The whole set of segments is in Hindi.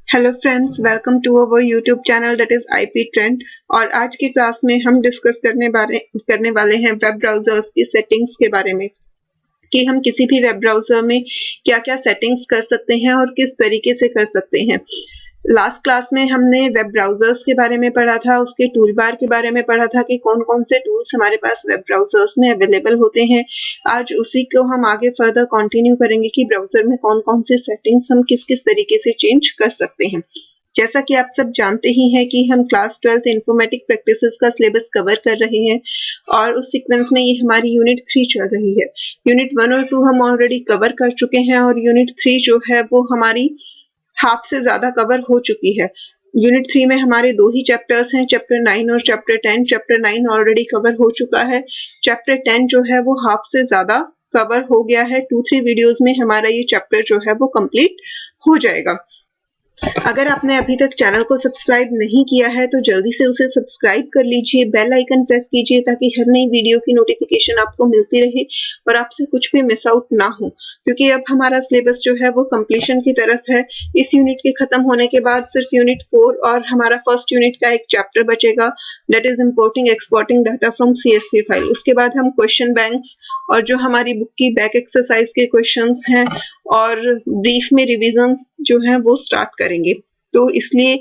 Hello friends, welcome to our YouTube channel that is IP trend. और आज की क्लास में हम डिस्कस करने वाले हैं वेब ब्राउजर्स की सेटिंग्स के बारे में कि हम किसी भी वेब ब्राउजर में क्या-क्या सेटिंग्स कर सकते हैं और किस तरीके से कर सकते हैं। लास्ट क्लास में हमने वेब ब्राउजर्स के बारे में पढ़ा था, उसके टूल बार के बारे में पढ़ा था कि कौन-कौन से टूल्स हमारे पास वेब ब्राउजर्स में अवेलेबल होते हैं। आज उसी को हम आगे फर्दर कंटिन्यू करेंगे कि ब्राउजर में कौन-कौन से सेटिंग्स हम किस-किस तरीके से चेंज कर सकते हैं। जैसा कि आप सब जानते ही हैं कि हम क्लास 12th इन्फॉर्मेटिक प्रैक्टिसेस का सिलेबस कवर कर रहे हैं और उस सीक्वेंस में ये हमारी यूनिट 3 चल रही है। यूनिट 1 और 2 हम ऑलरेडी कवर कर चुके हैं और यूनिट 3 जो है वो हमारी हाफ से ज्यादा कवर हो चुकी है। यूनिट 3 में हमारे 2 ही चैप्टर्स हैं, चैप्टर 9 और चैप्टर 10। चैप्टर 9 ऑलरेडी कवर हो चुका है, चैप्टर 10 जो है वो हाफ से ज्यादा कवर हो गया है। 2-3 वीडियोस में हमारा ये चैप्टर जो है वो कंप्लीट हो जाएगा। अगर आपने अभी तक चैनल को सब्सक्राइब नहीं किया है तो जल्दी से उसे सब्सक्राइब कर लीजिए, बेल आइकन प्रेस कीजिए ताकि हर नई वीडियो की नोटिफिकेशन आपको मिलती रहे और आपसे कुछ भी मिस आउट ना हो, क्योंकि अब हमारा सिलेबस जो है वो कंप्लीशन की तरफ है। इस यूनिट के खत्म होने के बाद सिर्फ यूनिट 4 और हमारा फर्स्ट यूनिट का एक चैप्टर बचेगा, that is importing exporting data from CSV file. उसके बाद हम क्वेश्चन बैंक्स और जो हमारी बुक की बैक एक्सरसाइज के क्वेश्चंस हैं और ब्रीफ में रिविजन जो है वो स्टार्ट करेंगे। तो इसलिए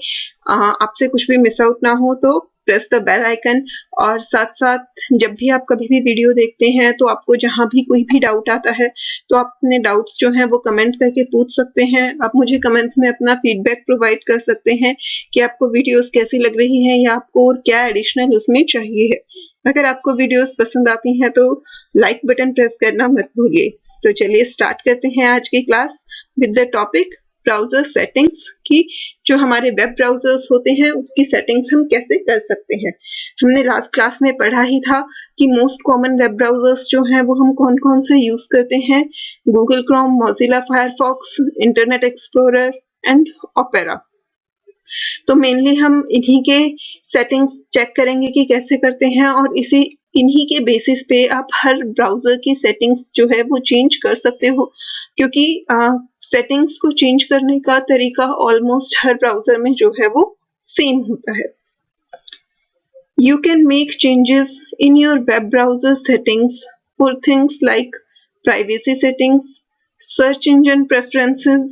आपसे कुछ भी मिस आउट ना हो तो प्रेस द बेल आइकन। और साथ साथ जब भी आप कभी भी वीडियो देखते हैं तो आपको जहां भी कोई भी डाउट आता है तो आप अपने डाउट्स जो हैं वो कमेंट करके पूछ सकते हैं। आप मुझे कमेंट्स में अपना फीडबैक प्रोवाइड कर सकते हैं कि आपको वीडियोस कैसी लग रही हैं या आपको और क्या एडिशनल उसमें चाहिए है। अगर आपको वीडियोस पसंद आती हैं तो लाइक बटन प्रेस करना मत भूलिए। तो चलिए स्टार्ट करते हैं आज की class with the topic browser settings की जो हमारे वेब ब्राउजर्स होते हैं उसकी सेटिंग्स हम कैसे कर सकते हैं। हमने लास्ट क्लास में पढ़ा ही था कि मोस्ट कॉमन वेब ब्राउजर्स जो हैं वो हम कौन-कौन से यूज करते हैं, Google Chrome, Mozilla Firefox, Internet explorer and opera. तो मेनली हम इन्हीं के सेटिंग्स चेक करेंगे कि कैसे करते हैं और इन्हीं के बेसिस पे आप हर ब्राउजर की सेटिंग्स जो है वो चेंज कर सकते हो, क्योंकि सेटिंग्स को चेंज करने का तरीका ऑलमोस्ट हर ब्राउजर में जो है वो सेम होता है। You can make changes in your web browser settings for things like privacy settings, search engine preferences,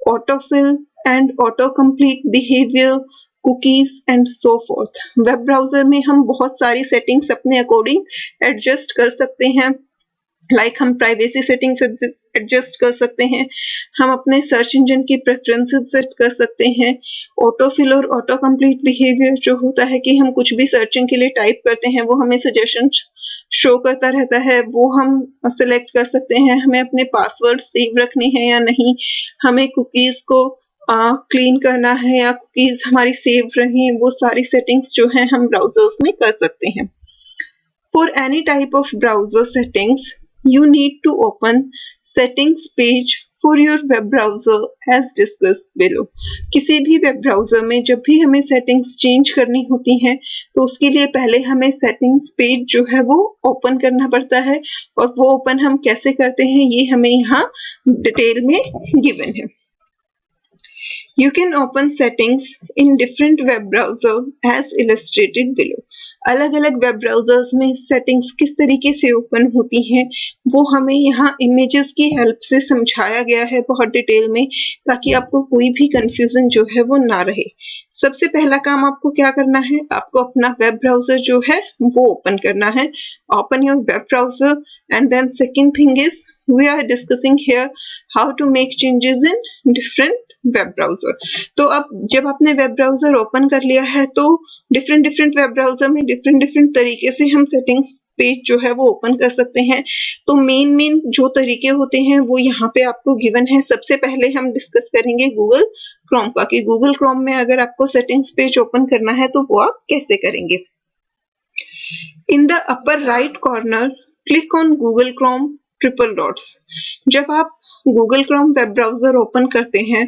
autofill and autocomplete behavior, cookies and so forth। Web browser में हम बहुत सारी सेटिंग्स अपने अकॉर्डिंग एडजस्ट कर सकते हैं। हम प्राइवेसी सेटिंग्स एडजस्ट कर सकते हैं, हम अपने सर्च इंजन की प्रेफरेंसेस सेट कर सकते हैं, ऑटोफिल और ऑटो कंप्लीट बिहेवियर जो होता है कि हम कुछ भी सर्चिंग के लिए टाइप करते हैं वो हमें सजेशन शो करता रहता है, वो हम सिलेक्ट कर सकते हैं। हमें अपने पासवर्ड सेव रखने हैं या नहीं, हमें कुकीज को क्लीन करना है या कुकीज हमारी सेव रहें, वो सारी सेटिंग्स जो हैं हम ब्राउजर्स में कर सकते हैं। For any type of browser settings, you need to open settings page for your web browser as discussed below। किसी भी वेब ब्राउजर में जब भी हमें सेटिंग्स चेंज करनी होती हैं तो उसके लिए पहले हमें सेटिंग्स पेज जो है वो ओपन करना पड़ता है और वो ओपन हम कैसे करते हैं ये हमें यहाँ डिटेल में गिवन है। You can open settings in different web browser as illustrated below। अलग-अलग वेब ब्राउजर्स में सेटिंग्स किस तरीके से ओपन होती हैं वो हमें यहाँ इमेजेस की हेल्प से समझाया गया है बहुत डिटेल में, ताकि आपको कोई भी कंफ्यूजन जो है वो ना रहे। सबसे पहला काम आपको क्या करना है, आपको अपना वेब ब्राउजर जो है वो ओपन करना है। Open your web browser and then second thing is we are discussing here how to make changes in different web browser. तो अब जब आपने वेब ब्राउजर ओपन कर लिया है तो डिफरेंट वेब ब्राउजर में डिफरेंट तरीके से हम सेटिंग्स पेज जो है वो ओपन कर सकते हैं। तो मेन जो तरीके होते हैं वो यहाँ पे आपको गिवन है। सबसे पहले हम डिस्कस करेंगे गूगल क्रोम का कि गूगल क्रोम में अगर आपको सेटिंग्स पेज ओपन करना है तो वो आप कैसे करेंगे। इन the upper right corner click on Google Chrome triple dots. जब आप Google Chrome web browser open करते हैं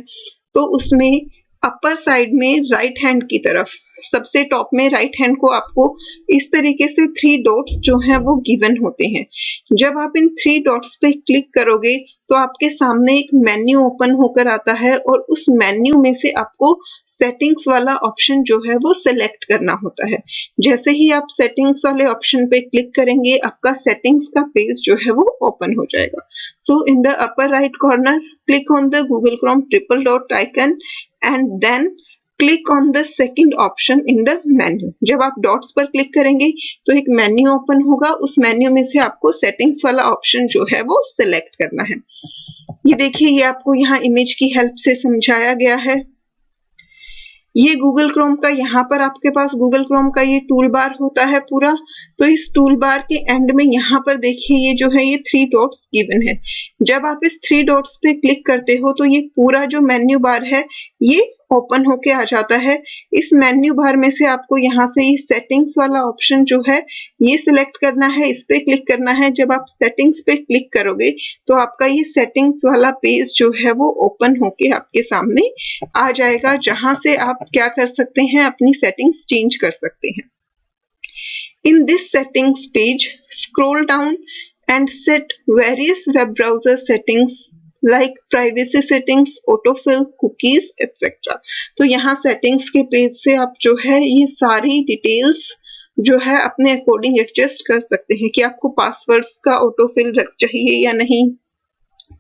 तो उसमें अपर साइड में राइट हैंड की तरफ सबसे टॉप में राइट हैंड को आपको इस तरीके से 3 डॉट्स जो हैं वो गिवन होते हैं। जब आप इन 3 डॉट्स पे क्लिक करोगे तो आपके सामने एक मेन्यू ओपन होकर आता है और उस मेन्यू में से आपको सेटिंग्स वाला ऑप्शन जो है वो सिलेक्ट करना होता है। जैसे ही आप सेटिंग्स वाले ऑप्शन पे क्लिक करेंगे आपका सेटिंग्स का पेज जो है वो ओपन हो जाएगा। So in the upper right corner click on the Google Chrome triple dot icon and then click on the second option in the menu. जब आप डॉट्स पर क्लिक करेंगे तो एक मेन्यू ओपन होगा, उस मेन्यू में से आपको सेटिंग्स वाला ऑप्शन जो है वो सिलेक्ट करना है। ये देखिए, ये आपको यहाँ इमेज की हेल्प से समझाया गया है। ये गूगल क्रोम का, यहाँ पर आपके पास गूगल क्रोम का ये टूल बार होता है पूरा। तो इस टूल बार के एंड में यहाँ पर देखिए ये जो है ये 3 डॉट्स गिवन है। जब आप इस 3 डॉट्स पे क्लिक करते हो तो ये पूरा जो मेन्यू बार है ये ओपन होके आ जाता है। इस मेन्यू बार में से आपको यहाँ से ये सेटिंग्स वाला ऑप्शन जो है ये सिलेक्ट करना है, इस पे क्लिक करना है। जब आप सेटिंग्स पे क्लिक करोगे तो आपका ये सेटिंग्स वाला पेज जो है वो ओपन होके आपके सामने आ जाएगा, जहां से आप क्या कर सकते हैं, अपनी सेटिंग्स चेंज कर सकते हैं। In this settings page, scroll down and set various web browser settings like privacy settings, autofill, cookies, etc. तो यहाँ settings के पेज से आप जो है ये सारी डिटेल्स जो है अपने अकॉर्डिंग एडजस्ट कर सकते हैं कि आपको पासवर्ड्स का ऑटोफिल चाहिए या नहीं,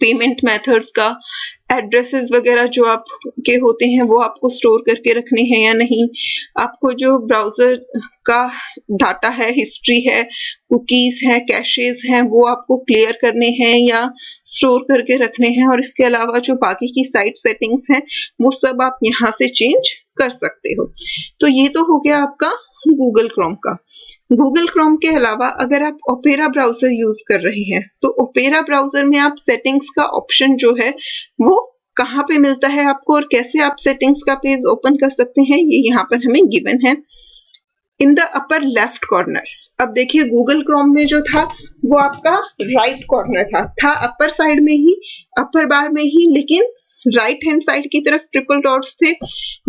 पेमेंट मेथड्स का, एड्रेसेस वगैरह जो आपके होते हैं वो आपको स्टोर करके रखने हैं या नहीं, आपको जो ब्राउजर का डाटा है, हिस्ट्री है, कुकीज है, कैशेज हैं, वो आपको क्लियर करने हैं या स्टोर करके रखने हैं। और इसके अलावा जो बाकी की साइट सेटिंग्स हैं वो सब आप यहाँ से चेंज कर सकते हो। तो ये तो हो गया आपका गूगल क्रोम का। गूगल क्रोम के अलावा अगर आप ओपेरा ब्राउजर यूज कर रहे हैं तो ओपेरा ब्राउजर में आप सेटिंग्स का ऑप्शन जो है वो कहाँ पे मिलता है आपको और कैसे आप सेटिंग्स का पेज ओपन कर सकते हैं, ये यहाँ पर हमें गिवन है इन द अपर लेफ्ट कॉर्नर। अब देखिए गूगल क्रोम में जो था वो आपका राइट कॉर्नर था अपर साइड में ही, अपर बार में ही, लेकिन राइट हैंड साइड की तरफ ट्रिपल डॉट्स थे।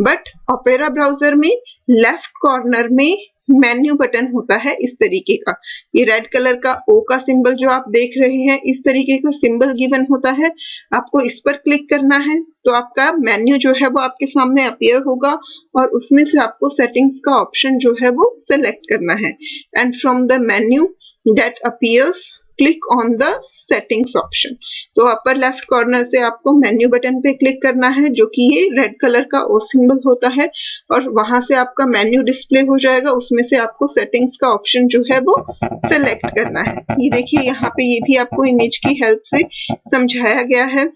बट ओपेरा ब्राउजर में लेफ्ट कॉर्नर में मेन्यू बटन होता है इस तरीके का, ये रेड कलर का ओ का सिंबल जो आप देख रहे हैं, इस तरीके का सिंबल गिवन होता है। आपको इस पर क्लिक करना है तो आपका मेन्यू जो है वो आपके सामने अपीयर होगा और उसमें से आपको सेटिंग्स का ऑप्शन जो है वो सिलेक्ट करना है। And from the menu that appears click on the settings option. तो अपर लेफ्ट कॉर्नर से आपको मेन्यू बटन पे क्लिक करना है जो कि ये रेड कलर का ओ सिंबल होता है और वहां से आपका मेन्यू डिस्प्ले हो जाएगा, उसमें से आपको सेटिंग्स का ऑप्शन जो है वो सिलेक्ट करना है। ये देखिए यहाँ पे ये भी आपको इमेज की हेल्प से समझाया गया है।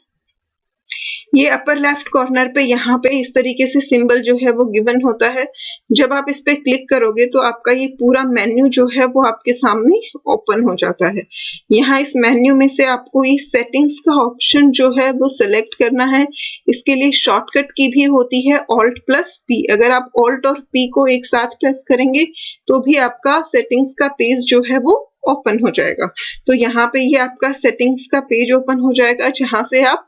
ये अपर लेफ्ट कॉर्नर पे यहाँ पे इस तरीके से सिंबल जो है वो गिवन होता है। जब आप इस पे क्लिक करोगे तो आपका ये पूरा मेन्यू जो है वो आपके सामने ओपन हो जाता है। यहाँ इस मेन्यू में से आपको ये सेटिंग्स का ऑप्शन जो है वो सिलेक्ट करना है। इसके लिए शॉर्टकट की भी होती है Alt+P। अगर आप Alt और P को एक साथ प्रेस करेंगे तो भी आपका सेटिंग्स का पेज जो है वो ओपन हो जाएगा। तो यहाँ पे ये आपका सेटिंग्स का पेज ओपन हो जाएगा जहाँ से आप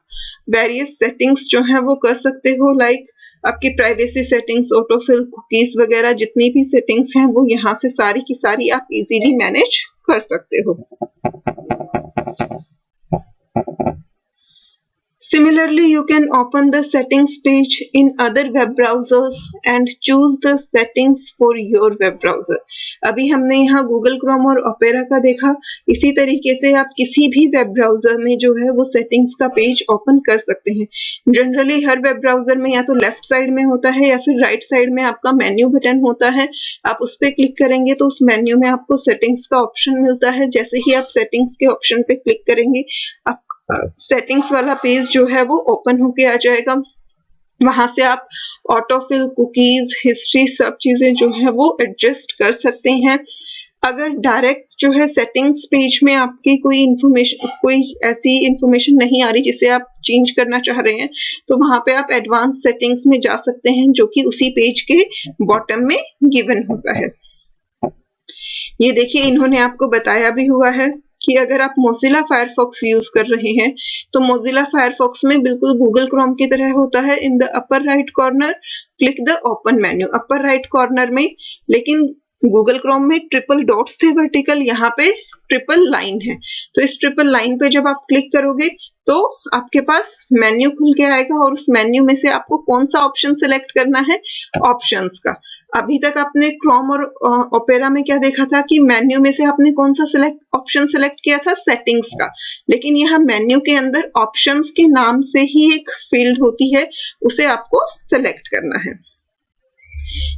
वेरियस सेटिंग्स जो है वो कर सकते हो, लाइक आपकी प्राइवेसी सेटिंग्स, ऑटोफिल, कुकीज वगैरह जितनी भी सेटिंग्स हैं वो यहाँ से सारी की सारी आप इजीली मैनेज कर सकते हो। Similarly, you can open the settings page in other web browsers and choose the settings for your web browser. अभी हमने यहाँ गूगल क्रोम और ओपेरा का देखा, इसी तरीके से आप किसी भी वेब ब्राउजर में जो है वो सेटिंग्स का पेज ओपन कर सकते हैं। जनरली हर वेब ब्राउजर में या तो लेफ्ट साइड में होता है या फिर राइट साइड में आपका मेन्यू बटन होता है। आप उस पर क्लिक करेंगे तो उस मेन्यू में आपको सेटिंग्स का ऑप्शन मिलता है। जैसे ही आप सेटिंग्स के ऑप्शन पे क्लिक करेंगे आप सेटिंग्स वाला पेज जो है वो ओपन होके आ जाएगा। वहां से आप ऑटोफिल, कुकीज, हिस्ट्री सब चीजें जो है वो एडजस्ट कर सकते हैं। अगर डायरेक्ट जो है सेटिंग्स पेज में आपकी कोई ऐसी इंफॉर्मेशन नहीं आ रही जिसे आप चेंज करना चाह रहे हैं तो वहां पे आप एडवांस सेटिंग्स में जा सकते हैं जो कि उसी पेज के बॉटम में गिवन होता है। ये देखिए इन्होंने आपको बताया भी हुआ है कि अगर आप मोजिला फायरफॉक्स यूज कर रहे हैं तो मोजिला फायरफॉक्स में बिल्कुल गूगल क्रोम की तरह होता है। इन the upper right corner click the open menu upper right corner में, लेकिन गूगल क्रोम में ट्रिपल डॉट्स थे वर्टिकल, यहाँ पे ट्रिपल लाइन है। तो इस ट्रिपल लाइन पे जब आप क्लिक करोगे तो आपके पास मेन्यू खुल के आएगा और उस मेन्यू में से आपको कौन सा ऑप्शन सिलेक्ट करना है, ऑप्शंस का। अभी तक आपने क्रोम और ओपेरा में क्या देखा था कि मेन्यू में से आपने कौन सा ऑप्शन सिलेक्ट किया था, सेटिंग्स का, लेकिन यहाँ मेन्यू के अंदर ऑप्शंस के नाम से ही एक फील्ड होती है, उसे आपको सिलेक्ट करना है।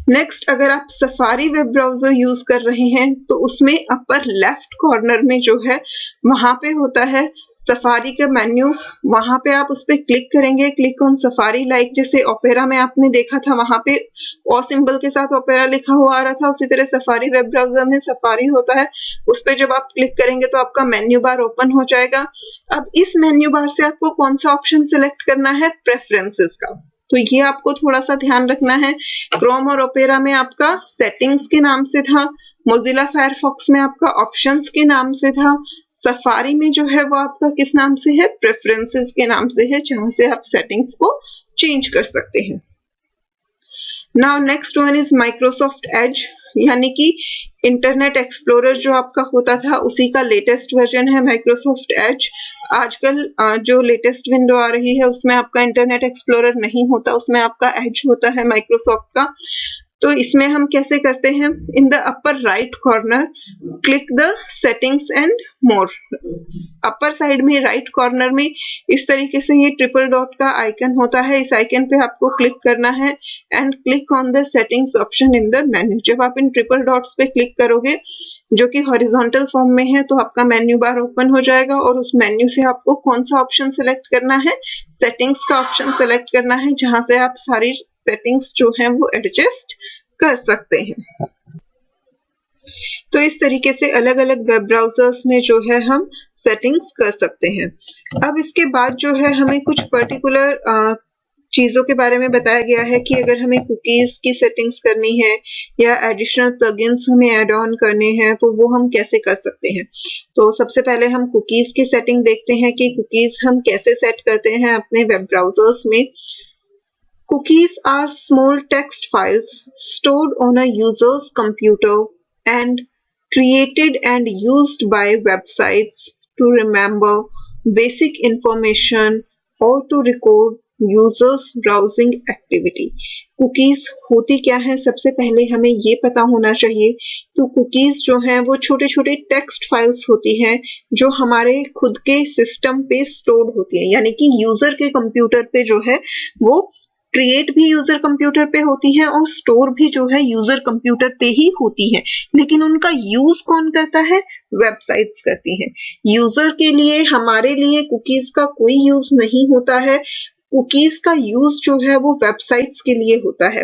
नेक्स्ट, अगर आप सफारी वेब ब्राउजर यूज कर रहे हैं तो उसमें अपर लेफ्ट कॉर्नर में जो है वहां पे होता है सफारी का मेन्यू, वहां पे आप उस पर क्लिक करेंगे, क्लिक ऑन सफारी, लाइक जैसे ओपेरा में आपने देखा था वहां पे ओ सिंबल के साथ ओपेरा लिखा हुआ आ रहा था, उसी तरह सफारी वेब ब्राउजर में सफारी होता है, उस पर जब आप क्लिक करेंगे तो आपका मेन्यू बार ओपन हो जाएगा। अब इस मेन्यू बार से आपको कौन सा ऑप्शन सिलेक्ट करना है, प्रेफरेंसेस का, तो ये आपको थोड़ा सा ध्यान रखना है। क्रोम और ओपेरा में आपका सेटिंग्स के नाम से था, मोजिला फायरफॉक्स में आपका ऑप्शंस के नाम से था, सफारी में जो है वो आपका किस नाम से है, प्रेफरेंसेस के नाम से है, जहां से आप सेटिंग्स को चेंज कर सकते हैं। Now next one is Microsoft Edge, यानी कि इंटरनेट एक्सप्लोरर जो आपका होता था उसी का लेटेस्ट वर्जन है माइक्रोसॉफ्ट एज। आजकल जो लेटेस्ट विंडो आ रही है उसमें आपका इंटरनेट एक्सप्लोरर नहीं होता, उसमें आपका एज होता है माइक्रोसॉफ्ट का। तो इसमें हम कैसे करते हैं, इन the upper right corner click the settings and more, upper side में राइट कॉर्नर में इस तरीके से ये ट्रिपल डॉट का आइकन होता है, इस आइकन पे आपको क्लिक करना है and click on the settings option in the menu. जब आप इन ट्रिपल डॉट्स पे क्लिक करोगे जो कि हॉरिजॉन्टल फॉर्म में है तो आपका मेन्यू बार ओपन हो जाएगा और उस मेन्यू से आपको कौन सा ऑप्शन सिलेक्ट करना है, सेटिंग्स का ऑप्शन सिलेक्ट करना है, जहां से आप सारी सेटिंग्स जो हैं वो एडजस्ट कर सकते हैं। तो इस तरीके से अलग अलग वेब ब्राउजर्स में जो है हम सेटिंग्स कर सकते हैं। अब इसके बाद जो है हमें कुछ पर्टिकुलर चीजों के बारे में बताया गया है कि अगर हमें कुकीज की सेटिंग्स करनी है या एडिशनल प्लगइन्स हमें ऐड ऑन करने हैं तो वो हम कैसे कर सकते हैं। तो सबसे पहले हम कुकीज की सेटिंग देखते हैं कि कुकीज हम कैसे सेट करते हैं अपने वेब ब्राउजर्स में। Cookies are small text files stored on a user's computer and created and used by websites to remember basic information or to record users browsing activity। Cookies होती क्या है, सबसे पहले हमें ये पता होना चाहिए। तो कुकीज जो हैं वो छोटे छोटे टेक्स्ट फाइल्स होती हैं जो हमारे खुद के सिस्टम पे स्टोर्ड होती है, यानी कि यूजर के कंप्यूटर पे जो है वो क्रिएट भी यूजर कंप्यूटर पे होती है और स्टोर भी जो है यूजर कंप्यूटर पे ही होती है, लेकिन उनका यूज कौन करता है, वेबसाइट्स करती हैं। यूजर के लिए, हमारे लिए कुकीज का कोई यूज नहीं होता है। कुकीज का यूज जो है वो वेबसाइट्स के लिए होता है।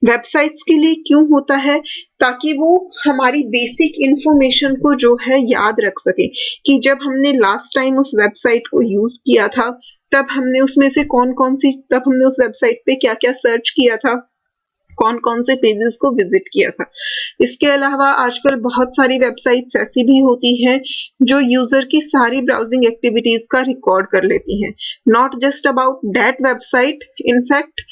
वेबसाइट्स के लिए क्यों होता है, ताकि वो हमारी बेसिक इंफॉर्मेशन को जो है याद रख सके कि जब हमने लास्ट टाइम उस वेबसाइट को यूज किया था तब हमने उसमें से तब हमने उस वेबसाइट पे क्या क्या सर्च किया था, कौन कौन से पेजेस को विजिट किया था। इसके अलावा आजकल बहुत सारी वेबसाइट्स ऐसी भी होती हैं जो यूजर की सारी ब्राउजिंग एक्टिविटीज का रिकॉर्ड कर लेती हैं। Not just about that website, in fact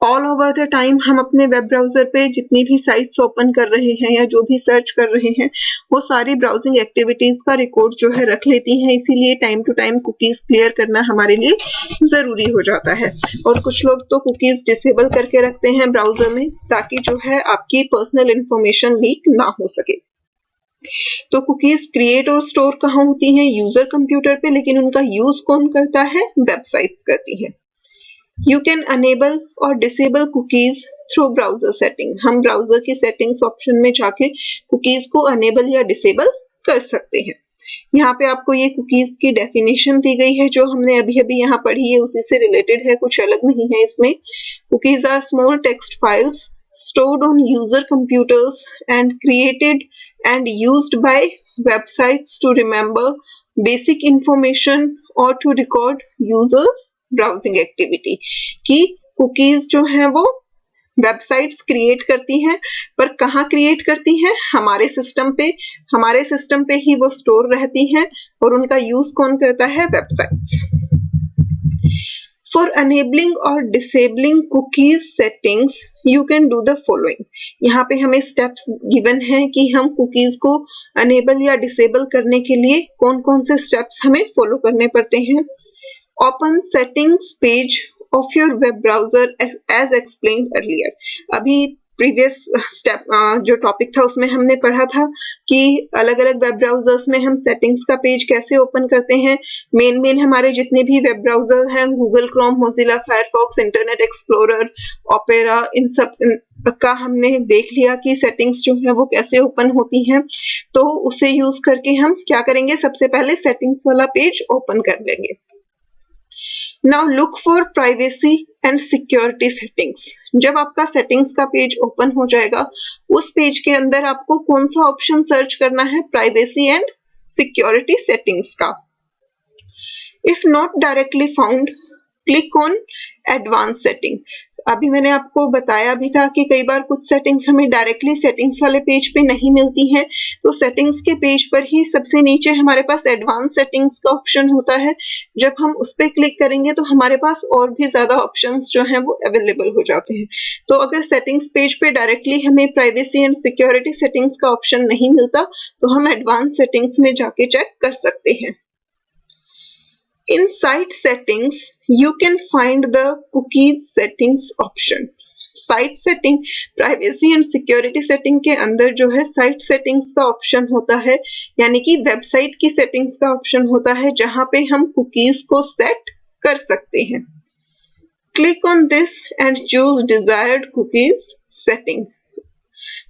all over the time हम अपने वेब ब्राउजर पे जितनी भी साइट्स ओपन कर रहे हैं या जो भी सर्च कर रहे हैं वो सारी ब्राउजिंग एक्टिविटीज का रिकॉर्ड जो है रख लेती हैं। इसीलिए time to time cookies clear करना हमारे लिए जरूरी हो जाता है। और कुछ लोग तो कुकीज डिसेबल करके रखते हैं ब्राउजर में ताकि जो है आपकी पर्सनल इंफॉर्मेशन लीक ना हो सके। तो कुकीज क्रिएट और स्टोर कहाँ होती हैं, यूजर कंप्यूटर पे, लेकिन उनका यूज कौन करता है, वेबसाइट्स करती है। You can enable और disable cookies through browser setting। हम ब्राउजर की सेटिंग्स ऑप्शन में जाके कुकीज को अनेबल या डिसेबल कर सकते हैं। यहाँ पे आपको ये कुकीज की डेफिनेशन दी गई है जो हमने अभी अभी यहाँ पढ़ी है, उसी से रिलेटेड है, कुछ अलग नहीं है इसमें। Cookies are small text files stored on user computers and created and used by websites to remember basic information or to record users browsing activity. कि कुकीज जो है वो वेबसाइट्स क्रिएट करती हैं, पर कहाँ क्रिएट करती हैं, हमारे सिस्टम पे ही वो स्टोर रहती हैं और उनका यूज कौन करता है, websites. For enabling or disabling cookies settings, you can do the following. यहाँ पे हमें steps given हैं कि हम cookies को enable या disable करने के लिए कौन-कौन से steps हमें follow करने पड़ते हैं. Open settings page of your web browser as explained earlier. अभी प्रीवियस स्टेप जो टॉपिक था उसमें हमने पढ़ा था कि अलग अलग वेब ब्राउजर्स में हम सेटिंग्स का पेज कैसे ओपन करते हैं. मेन हमारे जितने भी वेब ब्राउजर हैं, Google Chrome, Mozilla Firefox, Internet Explorer, Opera, इन सब का हमने देख लिया कि सेटिंग्स जो है वो कैसे ओपन होती हैं. तो उसे यूज करके हम क्या करेंगे, सबसे पहले सेटिंग्स वाला पेज ओपन कर लेंगे. Now look for privacy and security settings. जब आपका सेटिंग्स का पेज ओपन हो जाएगा, उस पेज के अंदर आपको कौन सा ऑप्शन सर्च करना है, प्राइवेसी एंड सिक्योरिटी सेटिंग्स का. If not directly found, click on advance setting. अभी मैंने आपको बताया भी था कि कई बार कुछ सेटिंग्स हमें डायरेक्टली सेटिंग्स वाले पेज पे नहीं मिलती हैं, तो सेटिंग्स के पेज पर ही सबसे नीचे हमारे पास एडवांस सेटिंग्स का ऑप्शन होता है. जब हम उस पर क्लिक करेंगे तो हमारे पास और भी ज्यादा ऑप्शंस जो हैं वो अवेलेबल हो जाते हैं. तो अगर सेटिंग्स पेज पे डायरेक्टली हमें प्राइवेसी एंड सिक्योरिटी सेटिंग्स का ऑप्शन नहीं मिलता तो हम एडवांस सेटिंग्स में जाके चेक कर सकते हैं. In site settings, you can find the cookies settings option. Site setting, privacy and security setting के अंदर जो है साइट सेटिंग्स का ऑप्शन होता है, यानी कि वेबसाइट की सेटिंग्स का ऑप्शन होता है जहां पे हम कुकीज को सेट कर सकते हैं. Click on this and choose desired cookies setting.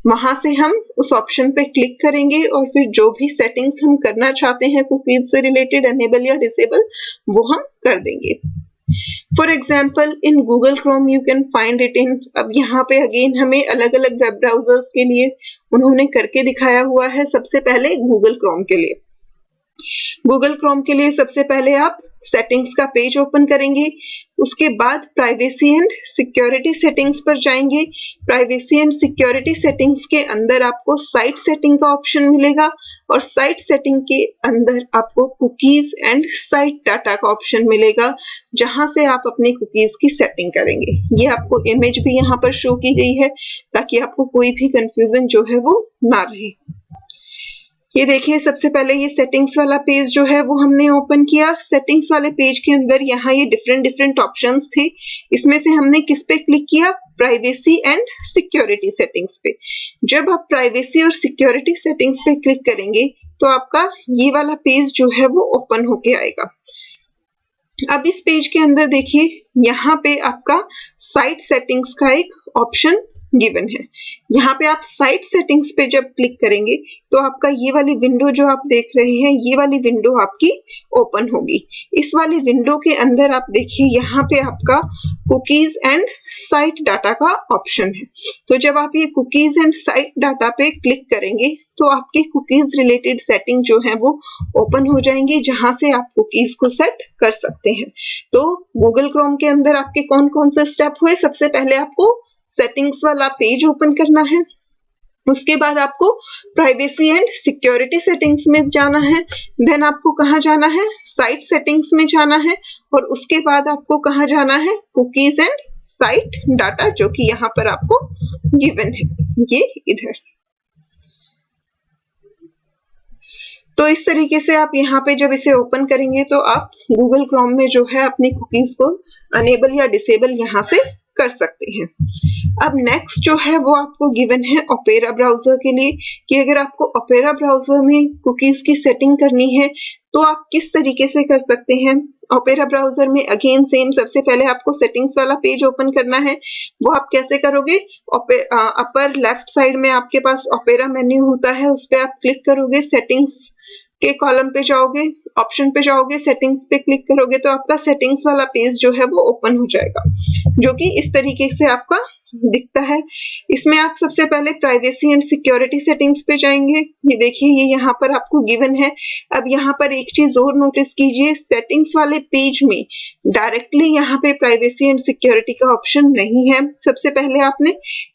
वहां से हम उस ऑप्शन पे क्लिक करेंगे और फिर जो भी सेटिंग्स हम करना चाहते हैं कुकीज से रिलेटेड, एनेबल या डिसेबल, वो हम कर देंगे. For example in Google Chrome you can find it in. अब यहाँ पे अगेन हमें अलग अलग वेब ब्राउजर्स के लिए उन्होंने करके दिखाया हुआ है. सबसे पहले गूगल क्रोम के लिए, गूगल क्रोम के लिए सबसे पहले आप सेटिंग्स का पेज ओपन करेंगे. उसके बाद प्राइवेसी एंड सिक्योरिटी सेटिंग्स पर जाएंगे. प्राइवेसी एंड सिक्योरिटी सेटिंग्स के अंदर आपको साइट सेटिंग का ऑप्शन मिलेगा और साइट सेटिंग के अंदर आपको कुकीज एंड साइट डाटा का ऑप्शन मिलेगा जहां से आप अपनी कुकीज की सेटिंग करेंगे. ये आपको इमेज भी यहाँ पर शो की गई है ताकि आपको कोई भी कंफ्यूजन जो है वो ना रहे. ये देखिए सबसे पहले ये सेटिंग्स वाला पेज जो है वो हमने ओपन किया. सेटिंग्स वाले पेज के अंदर यहाँ ये डिफरेंट ऑप्शंस थे. इसमें से हमने किस पे क्लिक किया, प्राइवेसी एंड सिक्योरिटी सेटिंग्स पे. जब आप प्राइवेसी और सिक्योरिटी सेटिंग्स पे क्लिक करेंगे तो आपका ये वाला पेज जो है वो ओपन होके आएगा. अब इस पेज के अंदर देखिए यहाँ पे आपका साइट सेटिंग्स का एक ऑप्शन गिवन है. यहाँ पे आप साइट सेटिंग्स पे जब क्लिक करेंगे तो आपका ये वाली विंडो जो आप देख रहे हैं, ये वाली विंडो आपकी ओपन होगी. इस वाली विंडो के अंदर आप देखिए यहाँ पे आपका कुकीज एंड साइट डाटा का ऑप्शन है. तो जब आप ये कुकीज एंड साइट डाटा पे क्लिक करेंगे तो आपके कुकीज रिलेटेड सेटिंग जो है वो ओपन हो जाएंगी जहां से आप कुकीज को सेट कर सकते हैं. तो गूगल क्रोम के अंदर आपके कौन कौन से स्टेप हुए, सबसे पहले आपको सेटिंग्स वाला पेज ओपन करना है. उसके बाद आपको प्राइवेसी एंड सिक्योरिटी सेटिंग्स में जाना है. देन आपको कहाँ जाना है, साइट सेटिंग्स में जाना है. और उसके बाद आपको कहाँ जाना है, कुकीज एंड साइट डाटा, जो कि यहाँ पर आपको गिवन है, ये इधर. तो इस तरीके से आप यहाँ पे जब इसे ओपन करेंगे तो आप गूगल क्रोम में जो है अपनी कुकीज को अनेबल या डिसेबल यहाँ से कर सकते हैं. अब नेक्स्ट जो है वो आपको गिवन है ओपेरा ब्राउजर के लिए कि अगर आपको ओपेरा ब्राउजर में कुकीज की सेटिंग करनी है तो आप किस तरीके से कर सकते हैं. ओपेरा ब्राउजर में अगेन सेम, सबसे पहले आपको सेटिंग्स वाला पेज ओपन करना है. वो आप कैसे करोगे, अपर लेफ्ट साइड में आपके पास ओपेरा मेन्यू होता है, उस पर आप क्लिक करोगे, सेटिंग्स के कॉलम पे जाओगे, ऑप्शन पे जाओगे, सेटिंग्स पे क्लिक करोगे तो आपका सेटिंग्स वाला पेज जो है वो ओपन हो जाएगा, जो कि इस तरीके से आपका दिखता है. इसमें आप सबसे पहले प्राइवेसी एंड सिक्योरिटी सेटिंग्स पे जाएंगे. ये देखिए ये यहाँ पर आपको गिवन है. अब यहाँ पर एक चीज और नोटिस कीजिए, सेटिंग्स वाले पेज में डायरेक्टली यहाँ पे प्राइवेसी एंड सिक्योरिटी का ऑप्शन नहीं है. सबसे पहले आपने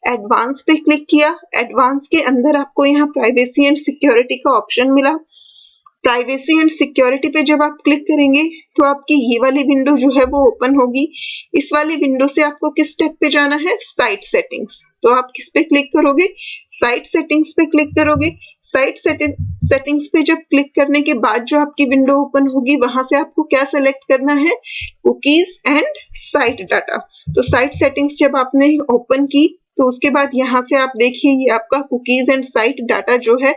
एडवांस पे क्लिक किया. एडवांस के अंदर आपको यहाँ प्राइवेसी एंड सिक्योरिटी का ऑप्शन मिला. प्राइवेसी एंड सिक्योरिटी पे जब आप क्लिक करेंगे तो आपकी ये वाली विंडो जो है वो ओपन होगी। इस वाली विंडो से आपको किस स्टेप पे जाना है? Site settings. तो आप किस पे क्लिक करोगे? साइट सेटिंग्स पे क्लिक करोगे। साइट सेटिंग्स पे जब क्लिक करने के बाद जो आपकी विंडो ओपन होगी वहां से आपको क्या सेलेक्ट करना है? Cookies and site data. तो साइट सेटिंग्स जब आपने ओपन की तो उसके बाद यहाँ से आप देखिए ये आपका कुकीज एंड साइट डाटा जो है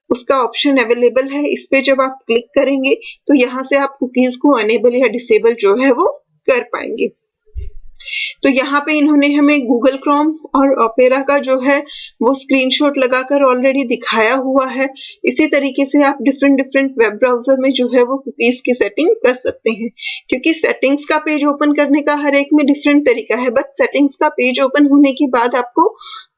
उसका ऑप्शन अवेलेबल है। इस पे जब आप क्लिक करेंगे तो यहाँ से आप कुकीज को अनेबल या डिसेबल जो है वो कर पाएंगे। तो यहाँ पे इन्होंने हमें गूगल क्रोम और ओपेरा का जो है वो स्क्रीनशॉट लगाकर ऑलरेडी दिखाया हुआ है। इसी तरीके से आप डिफरेंट वेब ब्राउजर में जो है वो कुकीज की सेटिंग कर सकते हैं, क्योंकि सेटिंग्स का पेज ओपन करने का हर एक में डिफरेंट तरीका है। बट सेटिंग्स का पेज ओपन होने के बाद आपको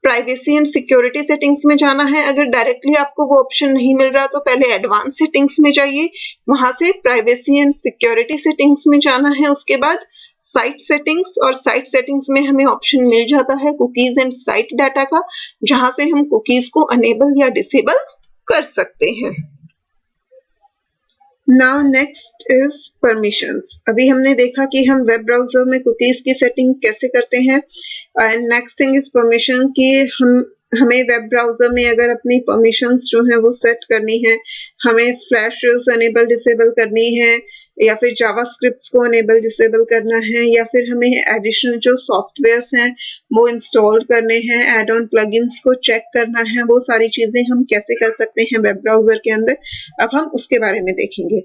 प्राइवेसी एंड सिक्योरिटी सेटिंग्स में जाना है। अगर डायरेक्टली आपको वो ऑप्शन नहीं मिल रहा तो पहले एडवांस सेटिंग्स में जाइए, वहां से प्राइवेसी एंड सिक्योरिटी सेटिंग्स में जाना है। उसके बाद साइट सेटिंग्स, और साइट सेटिंग्स में हमें ऑप्शन मिल जाता है कुकीज एंड साइट डाटा का, जहां से हम कुकीज को अनेबल या डिसेबल कर सकते हैं। Now next is permissions. अभी हमने देखा कि हम वेब ब्राउजर में कुकीज की सेटिंग कैसे करते हैं। And next thing is permission कि हमें वेब ब्राउजर में अगर अपनी परमिशंस जो है वो सेट करनी है, हमें फ्लैश अनेबल डिसेबल करनी है, या फिर जावास्क्रिप्ट को अनेबल डिसेबल करना है, या फिर हमें एडिशनल जो सॉफ्टवेयर्स हैं वो इंस्टॉल करने हैं, एड ऑन प्लगइन्स को चेक करना है, वो सारी चीजें हम कैसे कर सकते हैं वेब ब्राउजर के अंदर, अब हम उसके बारे में देखेंगे।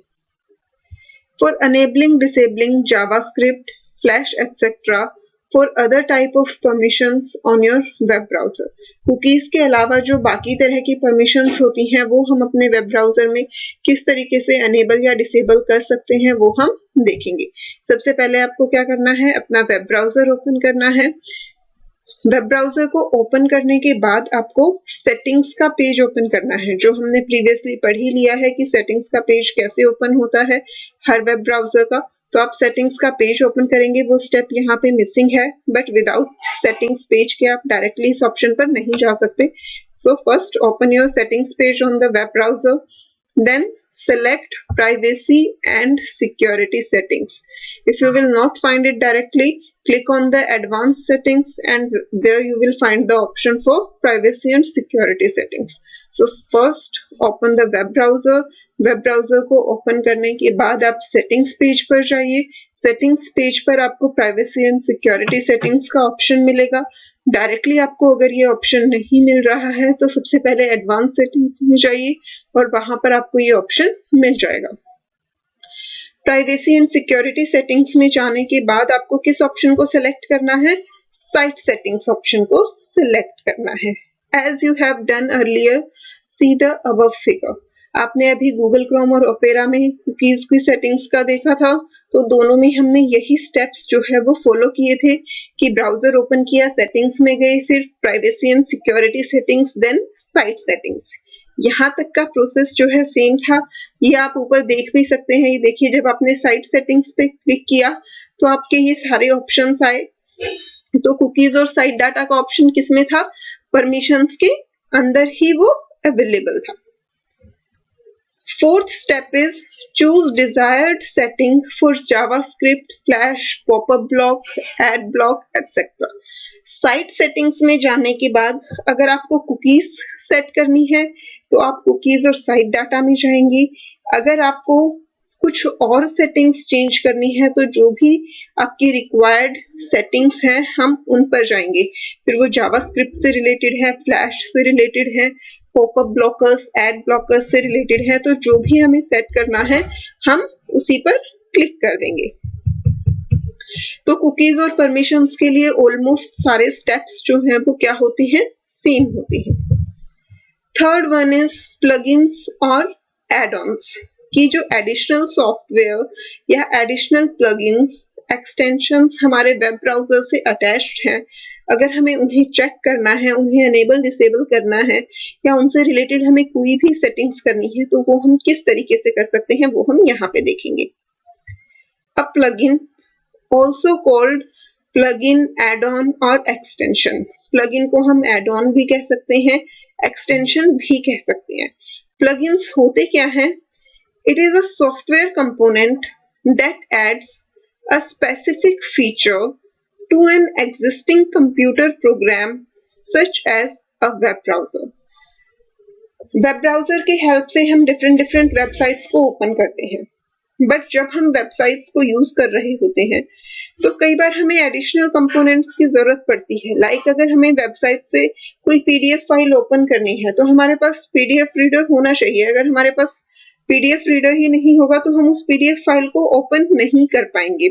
For enabling disabling JavaScript, flash etcetera for other type of permissions on your web browser। Cookies के अलावा जो बाकी तरह की परमिशंस होती हैं वो हम अपने वेब ब्राउजर में किस तरीके से अनेबल या डिसेबल कर सकते हैं वो हम देखेंगे। सबसे पहले आपको क्या करना है? अपना वेब ब्राउजर ओपन करना है। वेब ब्राउजर को ओपन करने के बाद आपको सेटिंग्स का पेज ओपन करना है, जो हमने प्रीवियसली पढ़ ही लिया है कि सेटिंग्स का पेज कैसे ओपन होता है हर वेब ब्राउजर का। तो आप सेटिंग्स का पेज ओपन करेंगे, वो स्टेप यहाँ पे मिसिंग है, बट विदाउट सेटिंग्स पेज के आप डायरेक्टली इस ऑप्शन पर नहीं जा सकते। So first open your settings page on the web browser, then select privacy and security settings. If you will not find it directly, click on the advanced settings and there you will find the option for privacy and security settings. So first open the web browser. Web browser को ओपन करने के बाद आप सेटिंग्स पेज पर जाइए। सेटिंग्स पेज पर आपको प्राइवेसी एंड सिक्योरिटी सेटिंग्स का ऑप्शन मिलेगा। डायरेक्टली आपको अगर ये ऑप्शन नहीं मिल रहा है तो सबसे पहले एडवांस सेटिंग्स में जाइए और वहां पर आपको ये ऑप्शन मिल जाएगा। प्राइवेसी एंड सिक्योरिटी सेटिंग्स में जाने के बाद आपको किस ऑप्शन को सिलेक्ट करना है? साइट सेटिंग्स ऑप्शन को सिलेक्ट करना है। As you have done earlier, see the above figure. आपने अभी गूगल क्रोम और ओपेरा में कुकीज की सेटिंग्स का देखा था, तो दोनों में हमने यही स्टेप्स जो है वो फॉलो किए थे कि ब्राउजर ओपन किया, सेटिंग्स में गए, फिर privacy and security settings, then site settings. यहाँ तक का प्रोसेस जो है सेम था। ये आप ऊपर देख भी सकते हैं। ये देखिए, जब आपने साइट सेटिंग्स पे क्लिक किया तो आपके ये सारे ऑप्शंस आए। तो कुकीज और साइट डाटा का ऑप्शन किसमें था? परमिशंस के अंदर ही वो अवेलेबल था। Fourth step is choose desired setting for JavaScript, Flash, pop-up block, ad block, etc. Site settings में जाने के बाद अगर आपको कुकीज सेट करनी है तो आप कुकीज और साइट डाटा में जाएंगे। अगर आपको कुछ और सेटिंग्स चेंज करनी है तो जो भी आपकी रिक्वायर्ड सेटिंग्स हैं हम उन पर जाएंगे। फिर वो जावास्क्रिप्ट से रिलेटेड है, फ्लैश से रिलेटेड है, पॉपअप ब्लॉकर्स, एड ब्लॉकर्स से रिलेटेड है, तो जो भी हमें सेट करना है हम उसी पर क्लिक कर देंगे। तो कुकीज और परमिशंस के लिए ऑलमोस्ट सारे स्टेप्स जो हैं वो क्या होती हैं? सेम होती हैं। थर्ड वन इज प्लगइन्स और एड-ऑन्स की जो एडिशनल सॉफ्टवेयर या एडिशनल प्लगइन्स, एक्सटेंशंस हमारे वेब ब्राउजर से अटैच्ड हैं, अगर हमें उन्हें चेक करना है, उन्हें अनेबल डिसेबल करना है, या उनसे रिलेटेड हमें कोई भी सेटिंग्स करनी है तो वो हम किस तरीके से कर सकते हैं वो हम यहाँ पे देखेंगे। A plugin, also called plugin, add on और एक्सटेंशन। प्लगइन को हम एड ऑन भी कह सकते हैं, एक्सटेंशन भी कह सकते हैं। प्लगइन्स होते क्या हैं? It is a software component that adds a specific feature to an existing computer program such as a web browser. Web browser के हेल्प से हम डिफरेंट वेबसाइट्स को ओपन करते हैं, बट जब हम वेबसाइट्स को यूज कर रहे होते हैं तो कई बार हमें एडिशनल कंपोनेंट्स की जरूरत पड़ती है। लाइक अगर हमें वेबसाइट से कोई पीडीएफ फाइल ओपन करनी है तो हमारे पास पीडीएफ रीडर होना चाहिए। अगर हमारे पास पीडीएफ रीडर ही नहीं होगा तो हम उस पीडीएफ फाइल को ओपन नहीं कर पाएंगे।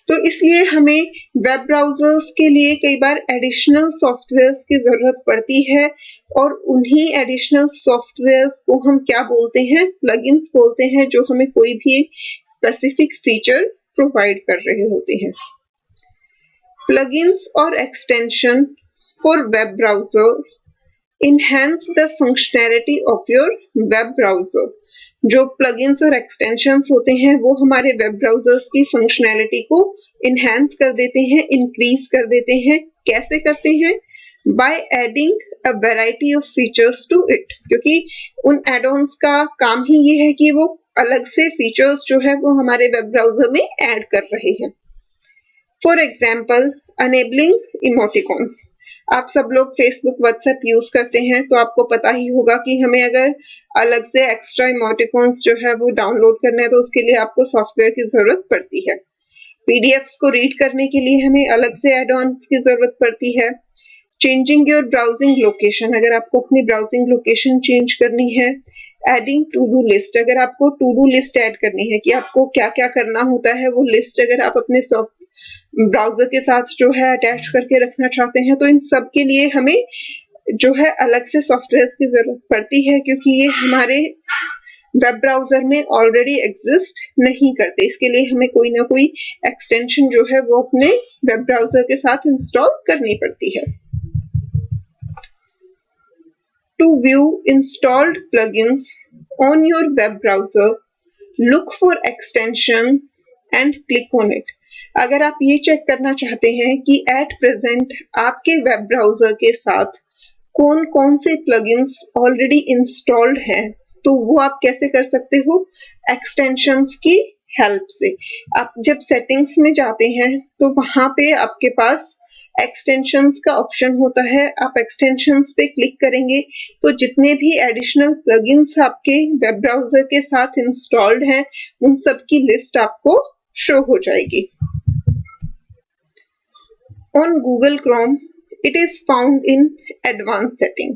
तो इसलिए हमें वेब ब्राउजर्स के लिए कई बार एडिशनल सॉफ्टवेयर्स की जरूरत पड़ती है, और उन्हीं एडिशनल सॉफ्टवेयर्स को हम क्या बोलते हैं, प्लगइन्स बोलते हैं, जो हमें कोई भी स्पेसिफिक फीचर प्रोवाइड कर रहे होते हैं। प्लगइन्स और extension for web browsers enhance the functionality of your web browser। जो प्लगइन्स और एक्सटेंशंस होते हैं वो हमारे वेब ब्राउजर्स की फंक्शनैलिटी को इनहेंस कर देते हैं, इंक्रीज कर देते हैं। कैसे करते हैं? By adding a variety of features to it, क्योंकि उन एड-ऑन्स का काम ही ये है कि वो अलग से फीचर्स जो है वो हमारे वेब ब्राउजर में ऐड कर रहे हैं। For example, enabling emoticons. आप सब लोग फेसबुक, व्हाट्सएप यूज करते हैं तो आपको पता ही होगा कि हमें अगर अलग से एक्स्ट्रा इमोटिकॉन्स जो है वो डाउनलोड करना है तो उसके लिए आपको सॉफ्टवेयर की जरूरत पड़ती है। पीडीएफ्स को रीड करने के लिए हमें अलग से एड-ऑन्स की जरूरत पड़ती है। चेंजिंग योर ब्राउजिंग लोकेशन, अगर आपको अपनी ब्राउजिंग लोकेशन चेंज करनी है। एडिंग टू डू लिस्ट, अगर आपको टू डू लिस्ट ऐड करनी है कि आपको क्या क्या करना होता है, वो लिस्ट अगर आप अपने ब्राउजर के साथ जो है अटैच करके रखना चाहते हैं, तो इन सब के लिए हमें जो है अलग से सॉफ्टवेयर की जरूरत पड़ती है, क्योंकि ये हमारे वेब ब्राउजर में ऑलरेडी एग्जिस्ट नहीं करते। इसके लिए हमें कोई ना कोई एक्सटेंशन जो है वो अपने वेब ब्राउजर के साथ इंस्टॉल करनी पड़ती है। To view installed plugins on your web browser, look for extensions and click on it। अगर आप ये चेक करना चाहते हैं कि एट प्रेजेंट आपके वेब ब्राउजर के साथ कौन कौन से प्लगइन्स ऑलरेडी इंस्टॉल्ड हैं, तो वो आप कैसे कर सकते हो? एक्सटेंशंस की हेल्प से। आप जब सेटिंग्स में जाते हैं तो वहां पे आपके पास एक्सटेंशंस का ऑप्शन होता है। आप एक्सटेंशंस पे क्लिक करेंगे तो जितने भी एडिशनल प्लगइन्स आपके वेब ब्राउजर के साथ इंस्टॉल्ड हैं उन सब की लिस्ट आपको शो हो जाएगी। On Google Chrome, it is found in advanced setting।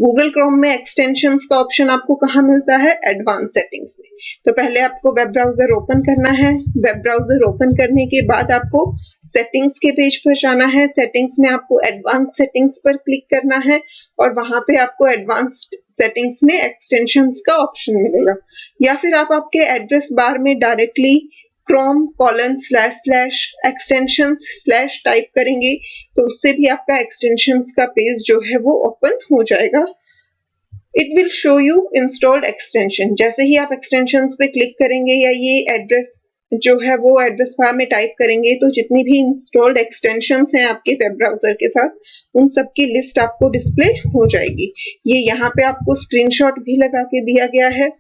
Google Chrome में एक्सटेंशंस का ऑप्शन आपको कहाँ मिलता है? एडवांस सेटिंग्स में। तो पहले आपको वेब ब्राउजर ओपन करना है। वेब ब्राउजर ओपन करने के बाद आपको सेटिंग्स के पेज पर जाना है। सेटिंग्स में आपको एडवांस सेटिंग्स पर क्लिक करना है और वहां पे आपको एडवांस्ड सेटिंग्स में एक्सटेंशंस का ऑप्शन मिलेगा, या फिर आप आपके एड्रेस बार में डायरेक्टली chrome://extensions/ टाइप करेंगे तो उससे भी आपका एक्सटेंशंस का पेज जो है वो ओपन हो जाएगा। It will show you installed extension. जैसे ही आप एक्सटेंशंस पे क्लिक करेंगे या ये एड्रेस जो है वो एड्रेस बार में टाइप करेंगे तो जितनी भी इंस्टॉल्ड एक्सटेंशंस हैं आपके वेब ब्राउजर के साथ उन सब की लिस्ट आपको डिस्प्ले हो जाएगी। ये यहाँ पे आपको स्क्रीनशॉट भी लगा के दिया गया है।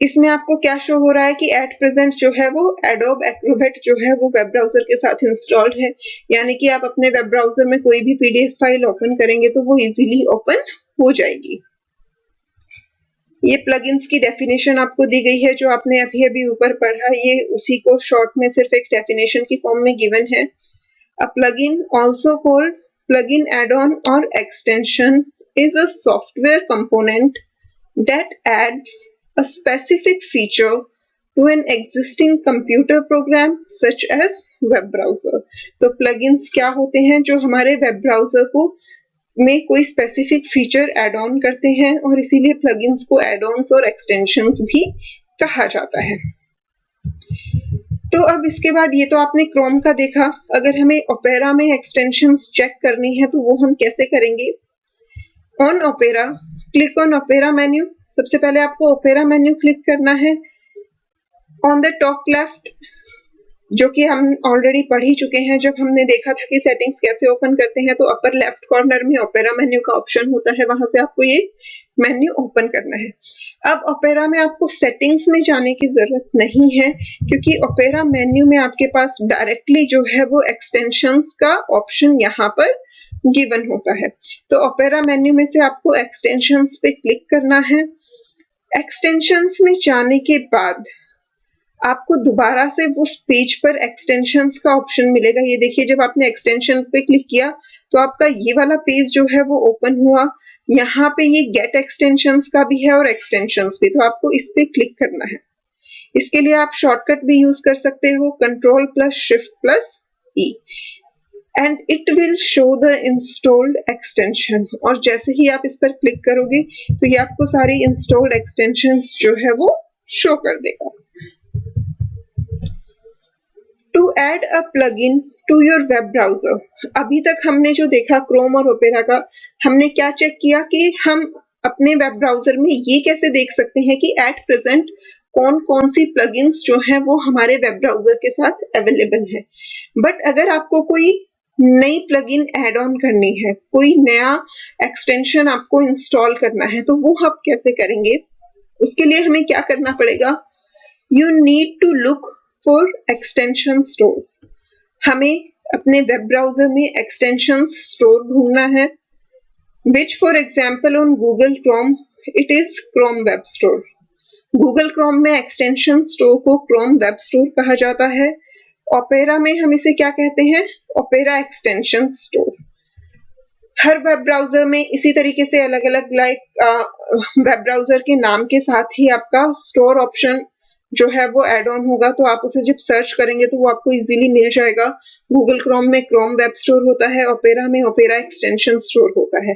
इसमें आपको क्या शो हो रहा है कि एट प्रेजेंट जो है वो एडोब एक्रोबैट जो है वो वेब ब्राउजर के साथ इंस्टॉल्ड है, यानी कि आप अपने वेब ब्राउजर में कोई भी पीडीएफ फाइल ओपन करेंगे तो वो इजीली ओपन हो जाएगी। ये प्लगइन्स की डेफिनेशन आपको दी गई है जो आपने अभी अभी ऊपर पढ़ा, ये उसी को शॉर्ट में सिर्फ एक डेफिनेशन की फॉर्म में गिवन है। A plugin also called plugin add-on और extension is a software component that adds a specific feature to an existing computer program such as web browser। तो plugins क्या होते हैं? जो हमारे वेब ब्राउजर को में कोई स्पेसिफिक फीचर एड ऑन करते हैं और इसीलिए plugins को एड-ऑन्स और एक्सटेंशंस भी कहा जाता है। तो अब इसके बाद ये तो आपने क्रोम का देखा। अगर हमें ओपेरा में एक्सटेंशंस चेक करनी है तो वो हम कैसे करेंगे? On opera, click on opera menu. सबसे पहले आपको ओपेरा मेन्यू क्लिक करना है। ऑन द टॉप लेफ्ट, जो कि हम ऑलरेडी पढ़ ही चुके हैं जब हमने देखा था कि सेटिंग्स कैसे ओपन करते हैं, तो अपर लेफ्ट कॉर्नर में ओपेरा मेन्यू का ऑप्शन होता है, वहां से आपको ये मेन्यू ओपन करना है। अब ओपेरा में आपको सेटिंग्स में जाने की जरूरत नहीं है, क्योंकि ओपेरा मेन्यू में आपके पास डायरेक्टली जो है वो एक्सटेंशंस का ऑप्शन यहाँ पर गिवन होता है। तो ओपेरा मेन्यू में से आपको एक्सटेंशंस पे क्लिक करना है। एक्सटेंशंस में जाने के बाद आपको दोबारा से उस पेज पर एक्सटेंशंस का ऑप्शन मिलेगा। ये देखिए, जब आपने एक्सटेंशन पे क्लिक किया तो आपका ये वाला पेज जो है वो ओपन हुआ। यहाँ पे ये गेट एक्सटेंशंस का भी है और एक्सटेंशंस भी, तो आपको इस पे क्लिक करना है। इसके लिए आप शॉर्टकट भी यूज कर सकते हो, control plus shift plus E, and it will show the installed extension. और जैसे ही आप इस पर क्लिक करोगे तो ये आपको सारी इंस्टॉल्ड एक्सटेंशंस जो है वो शो कर देगा। To add a plugin to your web browser, अभी तक हमने जो देखा क्रोम और ओपेरा का, हमने क्या चेक किया कि हम अपने वेब ब्राउजर में ये कैसे देख सकते हैं कि एट प्रेजेंट कौन कौन सी प्लगइन्स जो हैं वो हमारे वेब ब्राउजर के साथ अवेलेबल है। बट अगर आपको कोई नई प्लगइन ऐड ऑन करनी है, कोई नया एक्सटेंशन आपको इंस्टॉल करना है, तो वो आप कैसे करेंगे? उसके लिए हमें क्या करना पड़ेगा? You need to look for extension stores. हमें अपने वेब ब्राउजर में एक्सटेंशन स्टोर ढूंढना है, which for example on Google Chrome it is Chrome Web Store। Google Chrome में एक्सटेंशन स्टोर को Chrome Web Store कहा जाता है। ओपेरा में हम इसे क्या कहते हैं? Opera extension store. हर वेब ब्राउजर में इसी तरीके से अलग अलग वेब ब्राउजर के नाम के साथ ही आपका स्टोर ऑप्शन जो है वो एड ऑन होगा, तो आप उसे जब सर्च करेंगे तो वो आपको इजीली मिल जाएगा। गूगल क्रोम में क्रोम वेब स्टोर होता है, ओपेरा में ओपेरा एक्सटेंशन स्टोर होता है।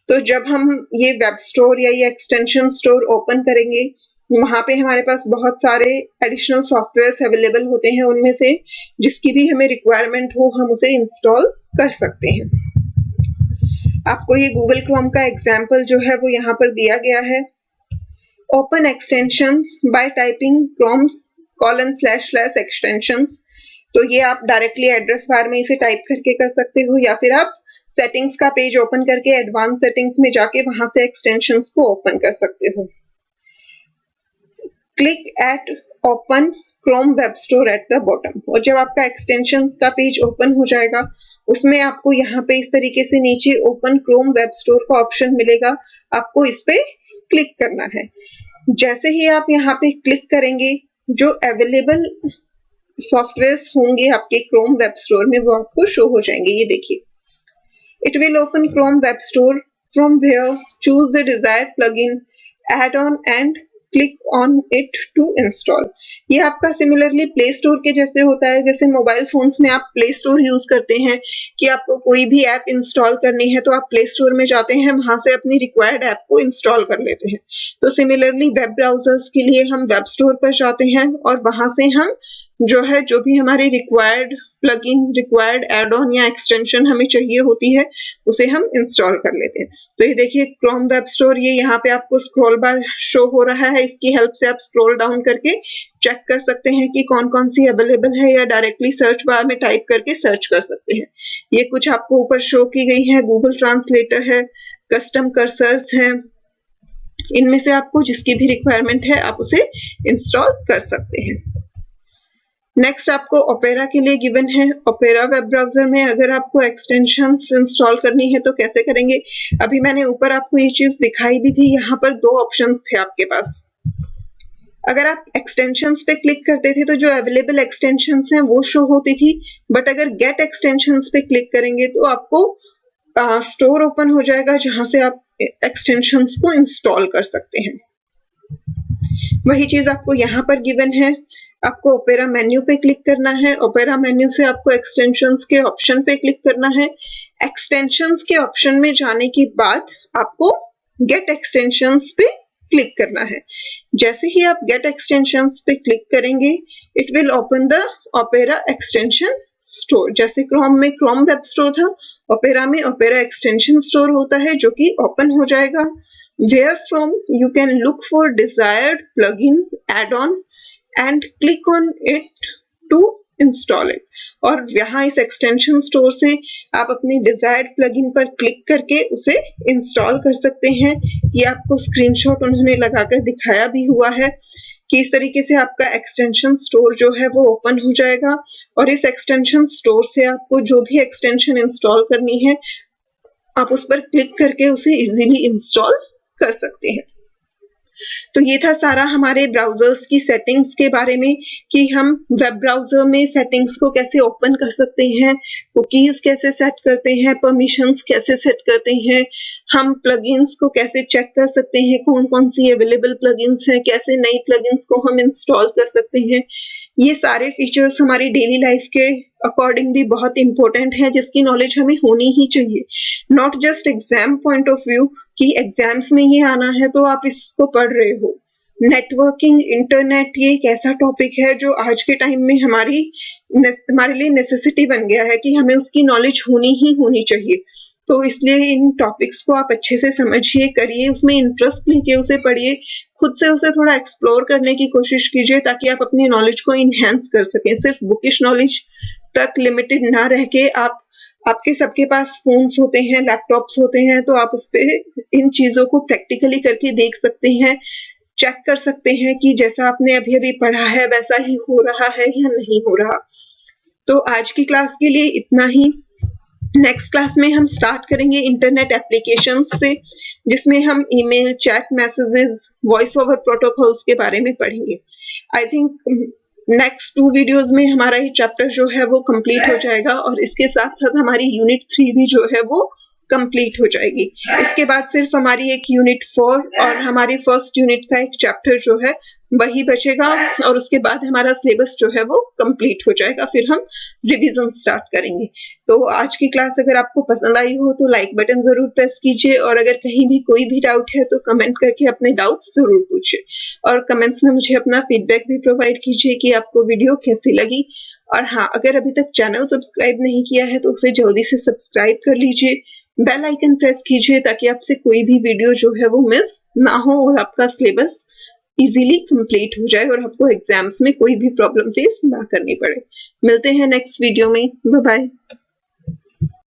तो जब हम ये वेब स्टोर या ये एक्सटेंशन स्टोर ओपन करेंगे, वहां पे हमारे पास बहुत सारे एडिशनल सॉफ्टवेयर अवेलेबल होते हैं, उनमें से जिसकी भी हमें रिक्वायरमेंट हो हम उसे इंस्टॉल कर सकते हैं। आपको ये गूगल क्रोम का एग्जाम्पल जो है वो यहाँ पर दिया गया है। Open extensions bye typing chrome://extensions। तो ये आप डायरेक्टली एड्रेस बार में इसे टाइप करके कर सकते हो, या फिर आप सेटिंग्स का पेज ओपन करके एडवांस सेटिंग्स में जाके वहां से एक्सटेंशंस को ओपन कर सकते हो। Click at open Chrome web store at the bottom, और जब आपका एक्सटेंशन का पेज ओपन हो जाएगा उसमें आपको यहाँ पे इस तरीके से नीचे ओपन क्रोम वेब स्टोर का ऑप्शन मिलेगा। आपको इस पे क्लिक करना है। जैसे ही आप यहाँ पे क्लिक करेंगे, जो अवेलेबल सॉफ्टवेयर होंगे आपके क्रोम वेब स्टोर में वो आपको शो हो जाएंगे। ये देखिए, it will open Chrome web store from where choose the desired plugin add on and click on it to install. ये आपका सिमिलरली प्ले स्टोर के जैसे होता है। जैसे मोबाइल फोन्स में आप प्ले स्टोर यूज करते हैं कि आपको कोई भी ऐप इंस्टॉल करनी है तो आप प्ले स्टोर में जाते हैं, वहां से अपनी रिक्वायर्ड ऐप को इंस्टॉल कर लेते हैं। तो सिमिलरली वेब ब्राउजर्स के लिए हम वेब स्टोर पर जाते हैं और वहां से हम जो भी हमारी required plugin, required add on या एक्सटेंशन हमें चाहिए होती है उसे हम इंस्टॉल कर लेते हैं। तो ये देखिए क्रोम वेब स्टोर, ये यहाँ पे आपको स्क्रॉल बार शो हो रहा है। इसकी हेल्प से आप स्क्रॉल डाउन करके चेक कर सकते हैं कि कौन कौन सी अवेलेबल है, या डायरेक्टली सर्च बार में टाइप करके सर्च कर सकते हैं। ये कुछ आपको ऊपर शो की गई है। गूगल ट्रांसलेटर है, कस्टम कर्सर्स हैं, इनमें से आपको जिसकी भी रिक्वायरमेंट है आप उसे इंस्टॉल कर सकते हैं। नेक्स्ट आपको ओपेरा के लिए गिवन है। ओपेरा वेब ब्राउजर में अगर आपको एक्सटेंशंस इंस्टॉल करनी है तो कैसे करेंगे? अभी मैंने ऊपर आपको ये चीज दिखाई भी थी, यहाँ पर दो ऑप्शंस थे आपके पास। अगर आप एक्सटेंशंस पे क्लिक करते थे तो जो अवेलेबल एक्सटेंशंस हैं वो शो होती थी, बट अगर गेट एक्सटेंशंस पे क्लिक करेंगे तो आपको स्टोर ओपन हो जाएगा जहां से आप एक्सटेंशंस को इंस्टॉल कर सकते हैं। वही चीज आपको यहाँ पर गिवन है। आपको ओपेरा मेन्यू पे क्लिक करना है। ओपेरा मेन्यू से आपको एक्सटेंशंस के ऑप्शन पे क्लिक करना है। एक्सटेंशंस के ऑप्शन में जाने के बाद आपको गेट एक्सटेंशंस पे क्लिक करना है। जैसे ही आप गेट एक्सटेंशंस पे क्लिक करेंगे, it will open the Opera extension store. जैसे क्रोम में क्रोम वेब स्टोर था, ओपेरा में ओपेरा एक्सटेंशन स्टोर होता है जो कि ओपन हो जाएगा। Where from you can look for desired plugin add on and click on it to install it. और यहाँ इस एक्सटेंशन स्टोर से आप अपनी डिजायर्ड प्लगइन पर क्लिक करके उसे इंस्टॉल कर सकते हैं। ये आपको स्क्रीनशॉट उन्होंने लगाकर दिखाया भी हुआ है कि इस तरीके से आपका एक्सटेंशन स्टोर जो है वो ओपन हो जाएगा और इस एक्सटेंशन स्टोर से आपको जो भी एक्सटेंशन इंस्टॉल करनी है आप उस पर क्लिक करके उसे इजीली इंस्टॉल कर सकते हैं। तो ये था सारा हमारे ब्राउजर्स की सेटिंग्स के बारे में कि हम वेब ब्राउजर में सेटिंग्स को कैसे ओपन कर सकते हैं, कुकीज कैसे सेट करते हैं, परमिशंस कैसे सेट करते हैं, हम प्लगइन्स को कैसे चेक कर सकते हैं, कौन कौन सी अवेलेबल प्लगइन्स हैं, कैसे नई प्लगइन्स को हम इंस्टॉल कर सकते हैं। ये सारे फीचर्स हमारी डेली लाइफ के अकॉर्डिंग भी बहुत इंपॉर्टेंट है, जिसकी नॉलेज हमें होनी ही चाहिए। Not just exam point of view कि एग्जाम्स में ये आना है तो आप इसको पढ़ रहे हो। नेटवर्किंग, इंटरनेट ये एक ऐसा टॉपिक है जो आज के टाइम में हमारे लिए नेसेसिटी बन गया है कि हमें उसकी नॉलेज होनी ही होनी चाहिए। तो इसलिए इन टॉपिक्स को आप अच्छे से समझिए, करिए, उसमें इंटरेस्ट लेके उसे पढ़िए, खुद से उसे थोड़ा एक्सप्लोर करने की कोशिश कीजिए ताकि आप अपनी नॉलेज को इनहेंस कर सकें। सिर्फ बुकिश नॉलेज तक लिमिटेड ना रह के आपके सबके पास फोन्स होते हैं, लैपटॉप्स होते हैं, तो आप उस पे इन चीजों को प्रैक्टिकली करके देख सकते हैं, चेक कर सकते हैं कि जैसा आपने अभी अभी पढ़ा है वैसा ही हो रहा है या नहीं हो रहा। तो आज की क्लास के लिए इतना ही। नेक्स्ट क्लास में हम स्टार्ट करेंगे इंटरनेट एप्लीकेशन से, जिसमें हम email, chat messages, voice over protocols के बारे में पढ़ेंगे। आई थिंक नेक्स्ट 2 वीडियोस में हमारा ये चैप्टर जो है वो कंप्लीट हो जाएगा और इसके साथ साथ हमारी यूनिट 3 भी जो है वो कंप्लीट हो जाएगी। इसके बाद सिर्फ हमारी एक यूनिट 4 और हमारी फर्स्ट यूनिट का एक चैप्टर जो है वही बचेगा और उसके बाद हमारा सिलेबस जो है वो कंप्लीट हो जाएगा, फिर हम रिवीजन स्टार्ट करेंगे। तो आज की क्लास अगर आपको पसंद आई हो तो लाइक बटन जरूर प्रेस कीजिए और अगर कहीं भी कोई भी डाउट है तो कमेंट करके अपने डाउट्स जरूर पूछिए और कमेंट्स में मुझे अपना फीडबैक भी प्रोवाइड कीजिए कि आपको वीडियो कैसी लगी। और हाँ, अगर अभी तक चैनल सब्सक्राइब नहीं किया है तो उसे जल्दी से सब्सक्राइब कर लीजिए, बेल आइकन प्रेस कीजिए ताकि आपसे कोई भी वीडियो जो है वो मिस ना हो और आपका सिलेबस इजीली कंप्लीट हो जाए और आपको एग्जाम्स में कोई भी प्रॉब्लम फेस ना करनी पड़े। मिलते हैं नेक्स्ट वीडियो में। Bye bye.